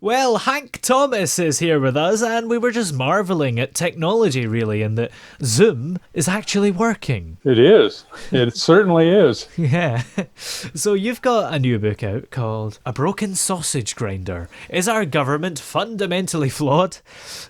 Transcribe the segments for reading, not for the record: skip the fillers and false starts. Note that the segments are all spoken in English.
Well, Hank Thomas is here with us, and we were just marveling at technology, really, and that Zoom is actually working. It is. It certainly is. Yeah. So you've got a new book out called A Broken Sausage Grinder. Is our government fundamentally flawed?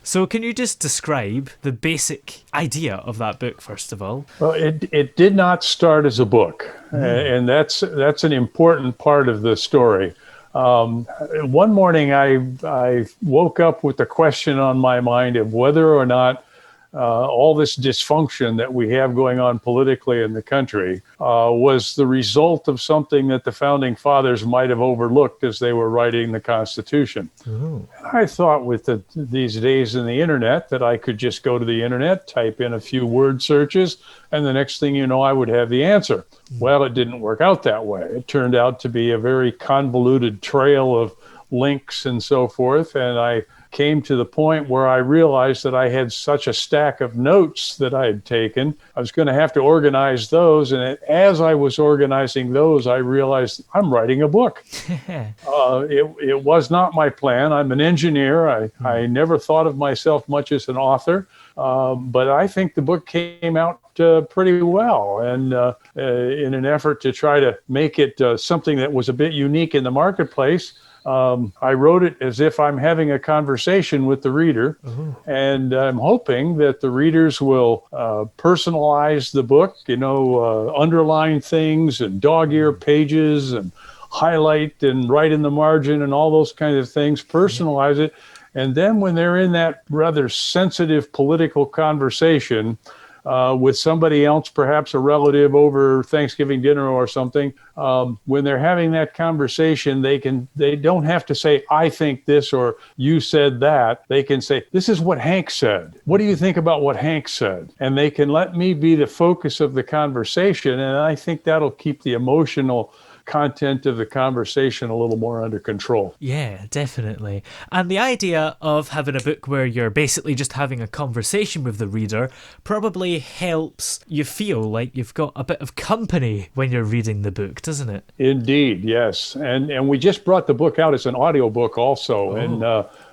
So can you just describe the basic idea of that book, first of all? Well, it did not start as a book, and that's an important part of the story. One morning, I woke up with the question on my mind of whether or not all this dysfunction that we have going on politically in the country was the result of something that the founding fathers might have overlooked as they were writing the Constitution. Ooh. I thought with these days in the internet that I could just go to the internet, type in a few word searches, and the next thing you know, I would have the answer. Well, it didn't work out that way. It turned out to be a very convoluted trail of links and so forth, and I came to the point where I realized that I had such a stack of notes that I had taken. I was going to have to organize those. And as I was organizing those, I realized I'm writing a book. It was not my plan. I'm an engineer. I never thought of myself much as an author. But I think the book came out pretty well. And in an effort to try to make it something that was a bit unique in the marketplace, I wrote it as if I'm having a conversation with the reader, and I'm hoping that the readers will personalize the book, underline things and dog-ear pages and highlight and write in the margin and all those kinds of things, personalize it. And then when they're in that rather sensitive political conversation, with somebody else, perhaps a relative over Thanksgiving dinner or something, when they're having that conversation, they don't have to say, I think this or you said that. They can say, this is what Hank said. What do you think about what Hank said? And they can let me be the focus of the conversation. And I think that'll keep the emotional content of the conversation a little more under control. Yeah, definitely. And the idea of having a book where you're basically just having a conversation with the reader probably helps you feel like you've got a bit of company when you're reading the book, doesn't it? Indeed, yes. And we just brought the book out as an audiobook also. And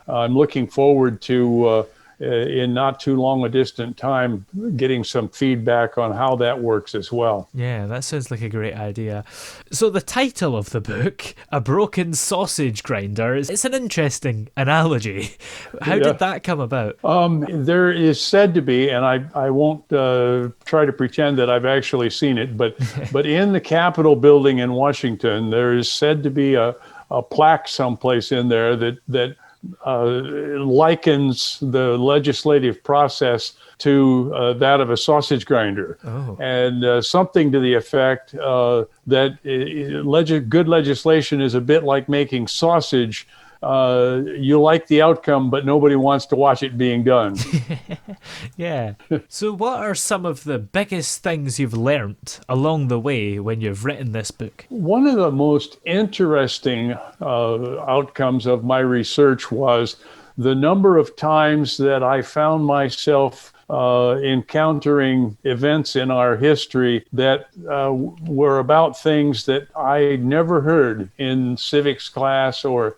I'm looking forward to in not too long a distant time, getting some feedback on how that works as well. Yeah, that sounds like a great idea. So the title of the book, A Broken Sausage Grinder, it's an interesting analogy. How did that come about? There is said to be, and I won't try to pretend that I've actually seen it, but in the Capitol building in Washington, there is said to be a plaque someplace in there that likens the legislative process to that of a sausage grinder. And something to the effect that good legislation is a bit like making sausage. You like the outcome, but nobody wants to watch it being done. Yeah. So what are some of the biggest things you've learnt along the way when you've written this book? One of the most interesting outcomes of my research was the number of times that I found myself encountering events in our history that were about things that I never heard in civics class or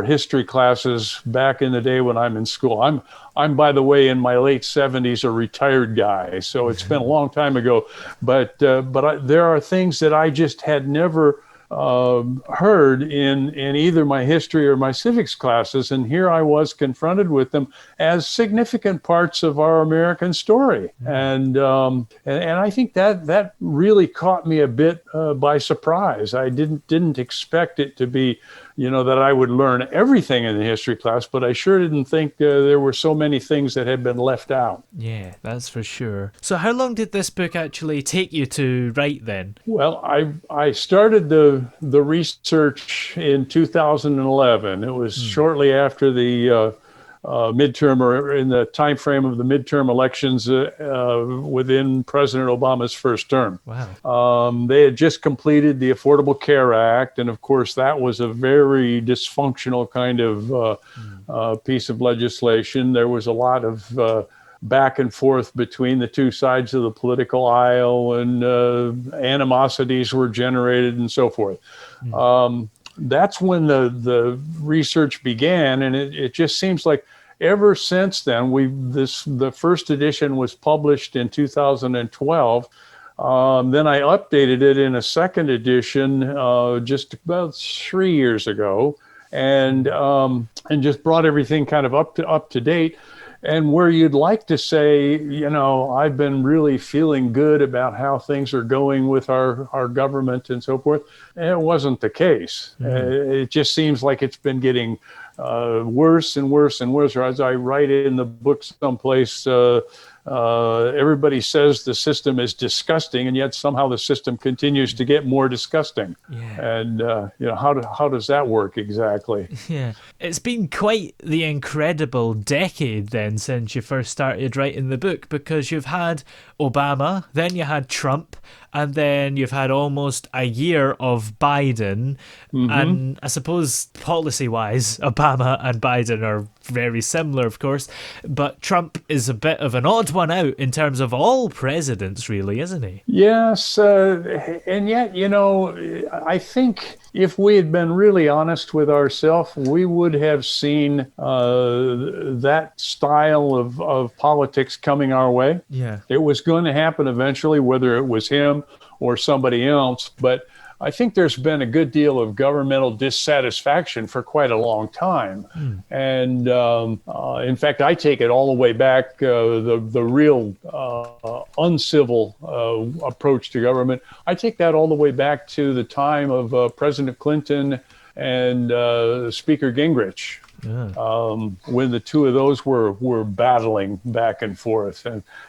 history classes back in the day when I'm in school. I'm by the way, in my late 70s, a retired guy, so it's been a long time ago. But there are things that I just had never heard in either my history or my civics classes, and here I was confronted with them as significant parts of our American story. And I think that really caught me a bit by surprise. I didn't expect it to be, that I would learn everything in the history class, but I sure didn't think there were so many things that had been left out. Yeah, that's for sure. So how long did this book actually take you to write then? Well, I started the research in 2011. It was shortly after the midterm, or in the time frame of the midterm elections within President Obama's first term. Wow. They had just completed the Affordable Care Act, and of course that was a very dysfunctional kind of piece of legislation. There was a lot of back and forth between the two sides of the political aisle, and animosities were generated and so forth. that's when the research began, and it just seems like ever since then, the first edition was published in 2012. Then I updated it in a second edition just about 3 years ago, and just brought everything kind of up to date. And where you'd like to say, I've been really feeling good about how things are going with our government and so forth, and it wasn't the case. It just seems like it's been getting worse and worse and worse. Or as I write in the book someplace, everybody says the system is disgusting, and yet somehow the system continues to get more disgusting. Yeah. And how does that work exactly? Yeah. It's been quite the incredible decade then since you first started writing the book, because you've had Obama, then you had Trump, and then you've had almost a year of Biden. And I suppose policy-wise, Obama and Biden are very similar, of course, but Trump is a bit of an odd one out in terms of all presidents, really, isn't he? Yes, and yet, I think if we had been really honest with ourselves, we would have seen that style of politics coming our way. Yeah. It was going to happen eventually, whether it was him or somebody else. But I think there's been a good deal of governmental dissatisfaction for quite a long time. And in fact, I take it all the way back, the real uncivil approach to government. I take that all the way back to the time of President Clinton and Speaker Gingrich. When the two of those were battling back and forth,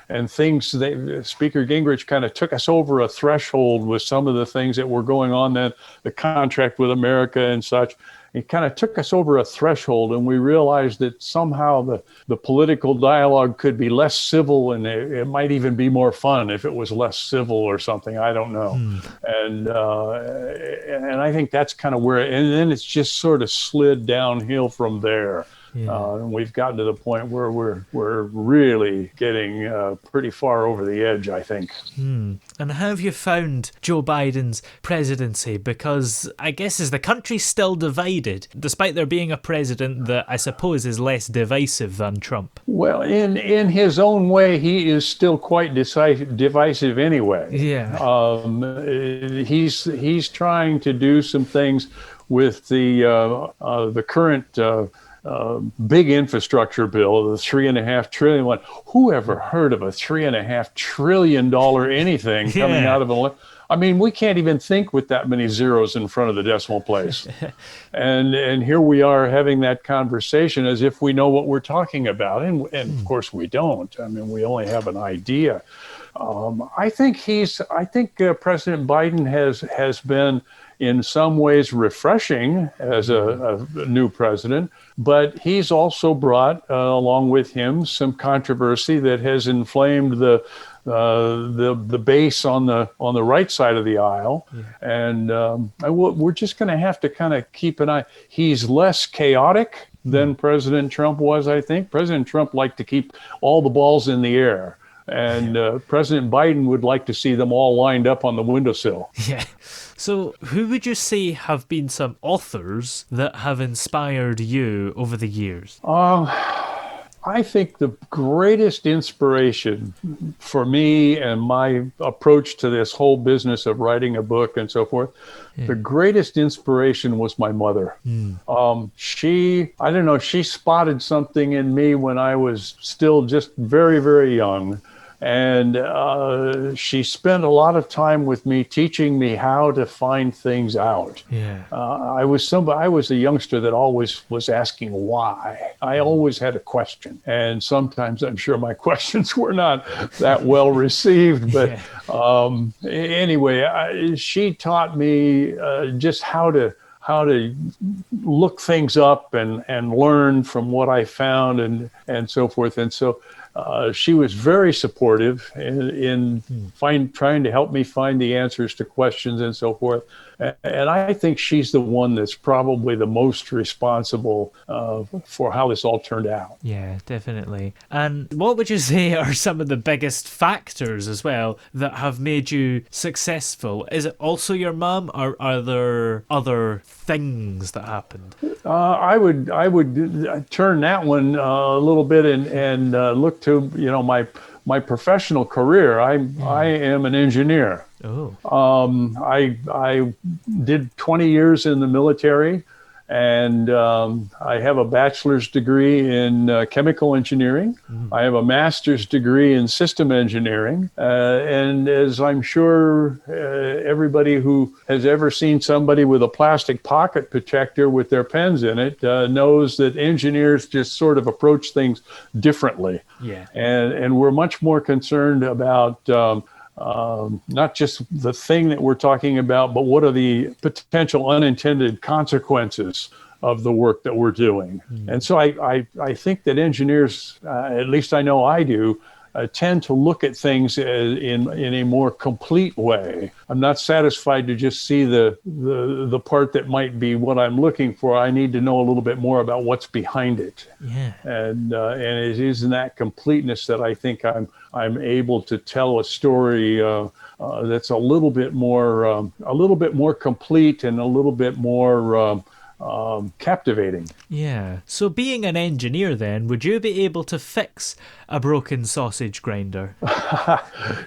and things, Speaker Gingrich kind of took us over a threshold with some of the things that were going on then, the contract with America and such. It kind of took us over a threshold, and we realized that somehow the political dialogue could be less civil, and it might even be more fun if it was less civil or something. I don't know. And I think that's kind of where, and then it's just sort of slid downhill from there. And we've gotten to the point where we're really getting pretty far over the edge, I think. And how have you found Joe Biden's presidency? Because I guess is the country still divided, despite there being a president that I suppose is less divisive than Trump? Well, in his own way, he is still quite divisive anyway. He's trying to do some things with the current big infrastructure bill, the $3.5 trillion one. Who ever heard of a $3.5 trillion anything coming out of an election? I mean, we can't even think with that many zeros in front of the decimal place. And here we are having that conversation as if we know what we're talking about. And of course we don't. I mean, we only have an idea. I think President Biden has been in some ways refreshing as a new president, but he's also brought along with him some controversy that has inflamed the base on the right side of the aisle. And we're just going to have to kind of keep an eye. He's less chaotic than President Trump was, I think. President Trump liked to keep all the balls in the air. And President Biden would like to see them all lined up on the windowsill. Yeah. So who would you say have been some authors that have inspired you over the years? I think the greatest inspiration for me and my approach to this whole business of writing a book and so forth, the greatest inspiration was my mother. She spotted something in me when I was still just very, very young. And she spent a lot of time with me, teaching me how to find things out. I was a youngster that always was asking why. I always had a question, and sometimes I'm sure my questions were not that well received. But anyway, she taught me just how to look things up and learn from what I found and so forth. And so she was very supportive in trying to help me find the answers to questions and so forth. And I think she's the one that's probably the most responsible for how this all turned out. Yeah, definitely. And what would you say are some of the biggest factors as well that have made you successful? Is it also your mum, or are there other things that happened? I would turn that one a little bit and look to my professional career. I am an engineer. Oh, I did 20 years in the military, and I have a bachelor's degree in chemical engineering. I have a master's degree in system engineering. And as I'm sure everybody who has ever seen somebody with a plastic pocket protector with their pens in it knows that engineers just sort of approach things differently. yeah. And we're much more concerned about not just the thing that we're talking about, but what are the potential unintended consequences of the work that we're doing. And so I think that engineers, at least I know I do, tend to look at things in a more complete way. I'm not satisfied to just see the part that might be what I'm looking for. I need to know a little bit more about what's behind it. Yeah. And it is in that completeness that I think I'm able to tell a story that's a little bit more complete and a little bit more captivating. Yeah. So being an engineer then, would you be able to fix a broken sausage grinder?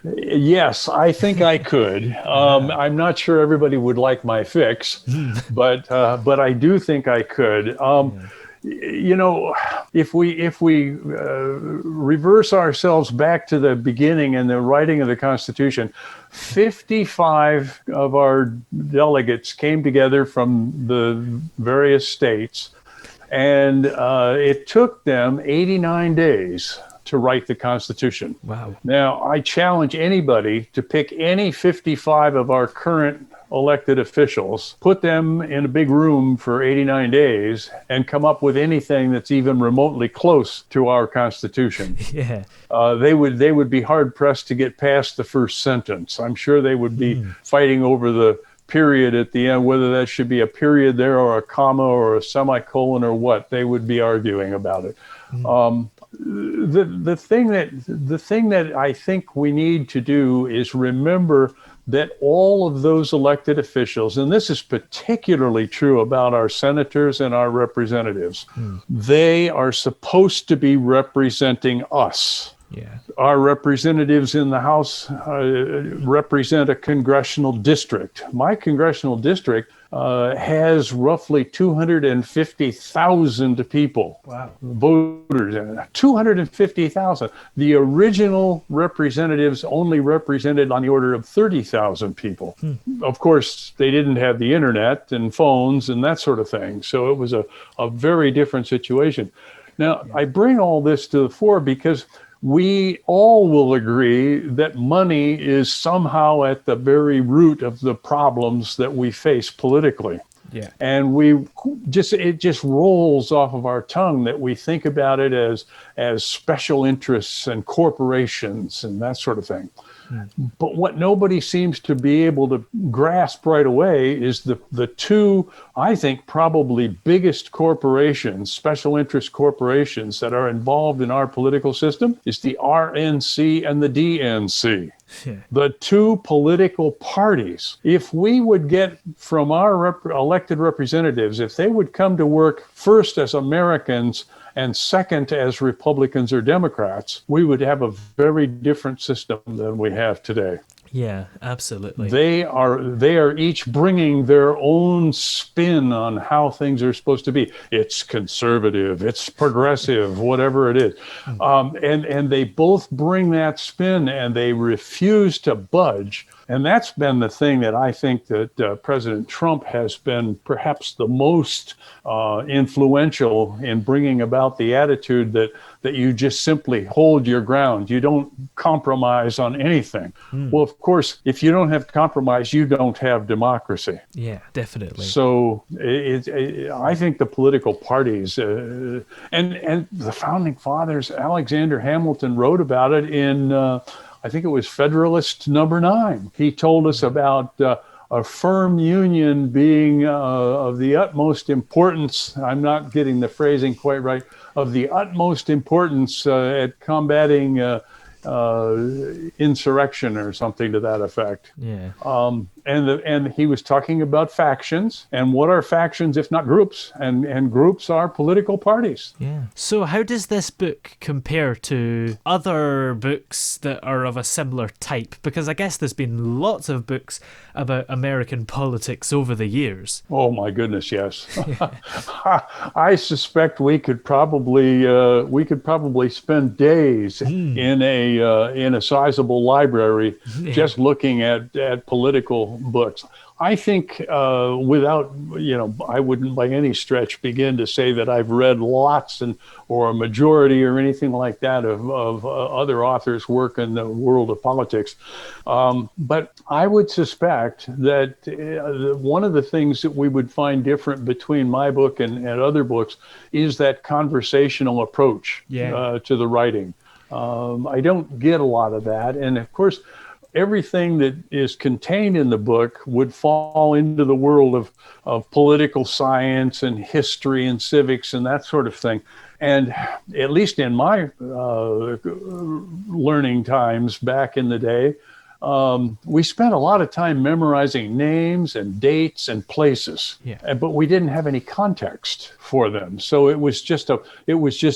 Yes, I think I could. I'm not sure everybody would like my fix, but I do think I could. If we reverse ourselves back to the beginning and the writing of the Constitution, 55 of our delegates came together from the various states, and it took them 89 days to write the Constitution. Wow. Now, I challenge anybody to pick any 55 of our current elected officials, put them in a big room for 89 days, and come up with anything that's even remotely close to our Constitution. Yeah. They would be hard pressed to get past the first sentence. I'm sure they would be fighting over the period at the end, whether that should be a period there or a comma or a semicolon or what. They would be arguing about it. The thing that I think we need to do is remember that all of those elected officials, and this is particularly true about our senators and our representatives, they are supposed to be representing us. Yeah. Our representatives in the House represent a congressional district. My congressional district has roughly 250,000 people, voters in it. 250,000. The original representatives only represented on the order of 30,000 people. Of course, they didn't have the internet and phones and that sort of thing. So it was a very different situation. Now, I bring all this to the fore because we all will agree that money is somehow at the very root of the problems that we face politically. Yeah. And it just rolls off of our tongue that we think about it as special interests and corporations and that sort of thing. But what nobody seems to be able to grasp right away is the two, I think, probably biggest corporations, special interest corporations that are involved in our political system is the RNC and the DNC. Yeah. The two political parties. If we would get from our elected representatives, if they would come to work first as Americans and second as Republicans or Democrats, we would have a very different system than we have today. Yeah, absolutely. They are each bringing their own spin on how things are supposed to be. It's conservative, it's progressive, whatever it is. And they both bring that spin and they refuse to budge. And that's been the thing that I think that President Trump has been perhaps the most influential in bringing about the attitude that you just simply hold your ground. You don't compromise on anything. Well, of course, if you don't have compromise, you don't have democracy. Yeah, definitely. So I think the political parties and the founding fathers, Alexander Hamilton wrote about it in I think it was Federalist number 9. He told us about a firm union being of the utmost importance. I'm not getting the phrasing quite right. Of the utmost importance at combating insurrection or something to that effect. Yeah. And he was talking about factions, and what are factions if not groups? And groups are political parties. Yeah. So how does this book compare to other books that are of a similar type? Because I guess there's been lots of books about American politics over the years. Oh my goodness, yes. I suspect we could probably spend days in a sizable library just looking at political books. I think without, I wouldn't by any stretch begin to say that I've read lots or a majority or anything like that of other authors' work in the world of politics. But I would suspect that one of the things that we would find different between my book and other books is that conversational approach to the writing. I don't get a lot of that. And of course, everything that is contained in the book would fall into the world of political science and history and civics and that sort of thing. And at least in my learning times back in the day, we spent a lot of time memorizing names and dates and places, but we didn't have any context for them. So it was just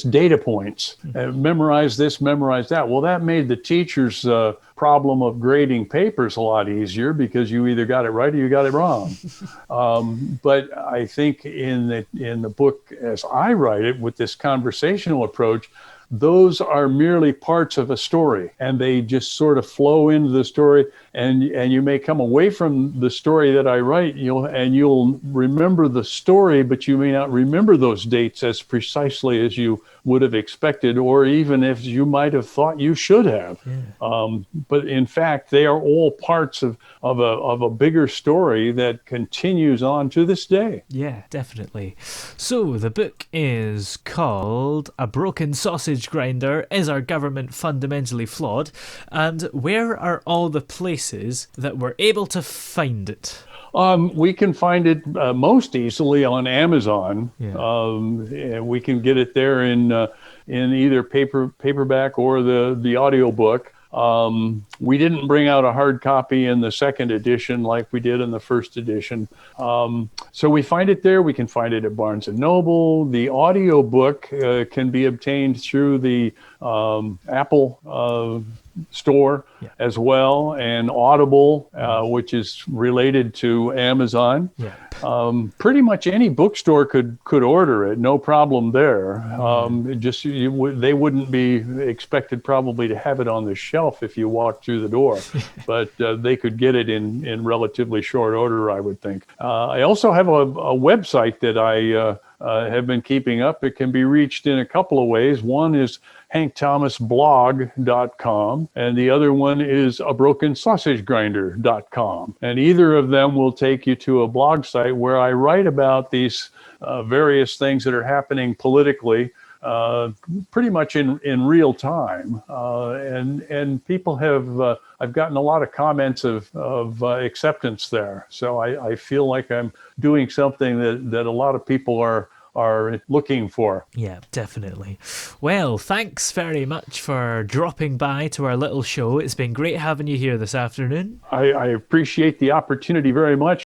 data points. Memorize this, memorize that. Well, that made the teacher's problem of grading papers a lot easier because you either got it right or you got it wrong. But I think in the book, as I write it, with this conversational approach, those are merely parts of a story, and they just sort of flow into the story. And you may come away from the story that I write, you'll remember the story, but you may not remember those dates as precisely as you would have expected, or even if you might have thought you should have. But in fact, they are all parts of a bigger story that continues on to this day. Yeah, definitely. So the book is called A Broken Sausage Grinder, Is Our Government Fundamentally Flawed? And where are all the places that we're able to find it? We can find it most easily on Amazon. We can get it there in either paperback or the audiobook. We didn't bring out a hard copy in the second edition like we did in the first edition. So we find it there. We can find it at Barnes & Noble. The audiobook can be obtained through the Apple store as well, and Audible, which is related to Amazon. Pretty much any bookstore could order it, no problem there. They wouldn't be expected probably to have it on the shelf if you walked through the door, but they could get it in relatively short order, I would think. I also have a website that I have been keeping up. It can be reached in a couple of ways. One is hankthomasblog.com, and the other one is abrokensausagegrinder.com. And either of them will take you to a blog site where I write about these various things that are happening politically, pretty much in real time. And people have, I've gotten a lot of comments of acceptance there. So I feel like I'm doing something that a lot of people are looking for. Yeah, definitely. Well, thanks very much for dropping by to our little show. It's been great having you here this afternoon. I appreciate the opportunity very much.